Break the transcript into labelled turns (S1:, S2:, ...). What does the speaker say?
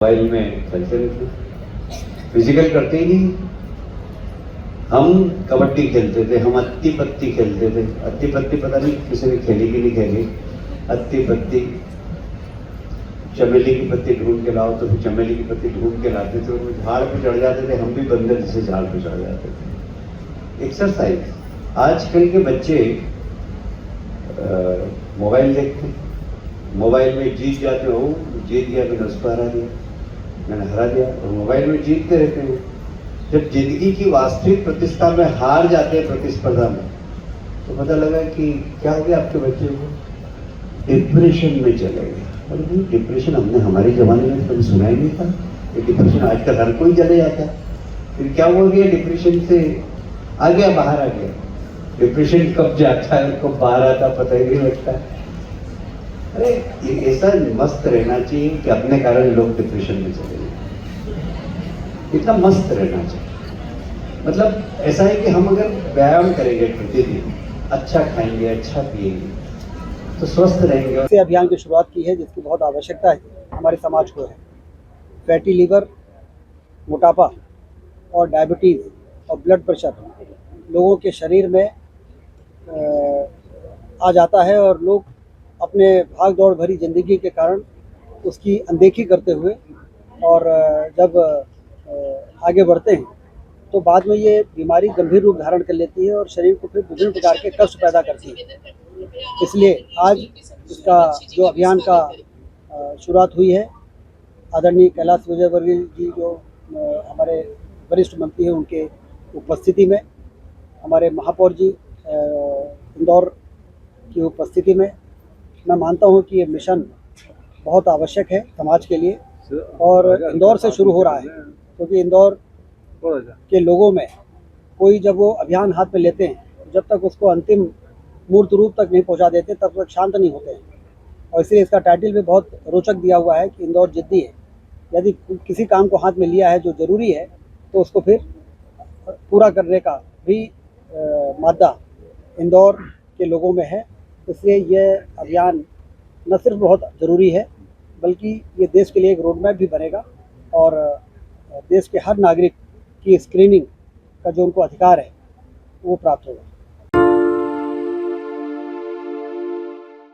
S1: Mobile में खेलते रहते, फिजिकल करते ही नहीं। हम कबड्डी खेलते थे, हम अत्ती पत्ती खेलते थे। अत्ती पत्ती पता नहीं किसी ने खेली कि नहीं खेली। अत्ती पत्ती, चमेली की पत्ती ढूंढ के लाओ, तो फिर चमेली की पत्ती ढूंढ के लाते थे, वो झाड़ पे चढ़ जाते थे। हम भी बंदर जैसे झाड़ पे चढ़ जाते थे। एक्सरसाइज। आजकल के बच्चे मोबाइल देखते हैं, मोबाइल में जीत जाते हो। जीत गया, मैंने उसको हरा दिया, मैंने हरा दिया, और मोबाइल में जीतते रहते हैं। जब जिंदगी की वास्तविक प्रतिष्ठा में हार जाते हैं प्रतिस्पर्धा में, तो पता लगा कि क्या हो गया आपके बच्चे को, डिप्रेशन में चले गए। अरे भाई, डिप्रेशन हमने हमारे जमाने में कभी सुना ही नहीं था। ये डिप्रेशन आजकल हर कोई चले जाता है। फिर क्या हो गया, डिप्रेशन से आ गया, बाहर आ गया। डिप्रेशन कब जाता है, कब बाहर आता पता ही नहीं लगता। अरे ऐसा मस्त रहना चाहिए कि अपने कारण लोग डिप्रेशन में चले जाए। इतना मस्त रहना चाहिए। मतलब ऐसा है कि हम अगर व्यायाम करेंगे प्रतिदिन, अच्छा खाएंगे, अच्छा पिएंगे, तो स्वस्थ रहेंगे।
S2: इस अभियान की शुरुआत की है जिसकी बहुत आवश्यकता है हमारे समाज को है। फैटी लीवर, मोटापा और डायबिटीज़ और ब्लड प्रेशर लोगों के शरीर में आ जाता है, और लोग अपने भाग दौड़ भरी ज़िंदगी के कारण उसकी अनदेखी करते हुए और जब आगे बढ़ते हैं तो बाद में ये बीमारी गंभीर रूप धारण कर लेती है और शरीर को फिर विभिन्न प्रकार के कष्ट पैदा करती है। इसलिए आज इसका जो अभियान का शुरुआत हुई है, आदरणीय कैलाश विजयवर्गीय जी जो हमारे वरिष्ठ मंत्री हैं, उनके उपस्थिति में, हमारे महापौर जी इंदौर की उपस्थिति में, मैं मानता हूं कि ये मिशन बहुत आवश्यक है समाज के लिए, और इंदौर से शुरू हो रहा है, क्योंकि इंदौर के लोगों में कोई जब वो अभियान हाथ में लेते हैं, जब तक उसको अंतिम मूर्त रूप तक नहीं पहुंचा देते तब तक शांत नहीं होते हैं। और इसलिए इसका टाइटल भी बहुत रोचक दिया हुआ है कि इंदौर जिद्दी है। यदि किसी काम को हाथ में लिया है जो ज़रूरी है, तो उसको फिर पूरा करने का भी मादा इंदौर के लोगों में है। इसलिए यह अभियान न सिर्फ बहुत ज़रूरी है, बल्कि ये देश के लिए एक रोड मैप भी बनेगा, और देश के हर नागरिक की स्क्रीनिंग का जो उनको अधिकार है वो प्राप्त होगा।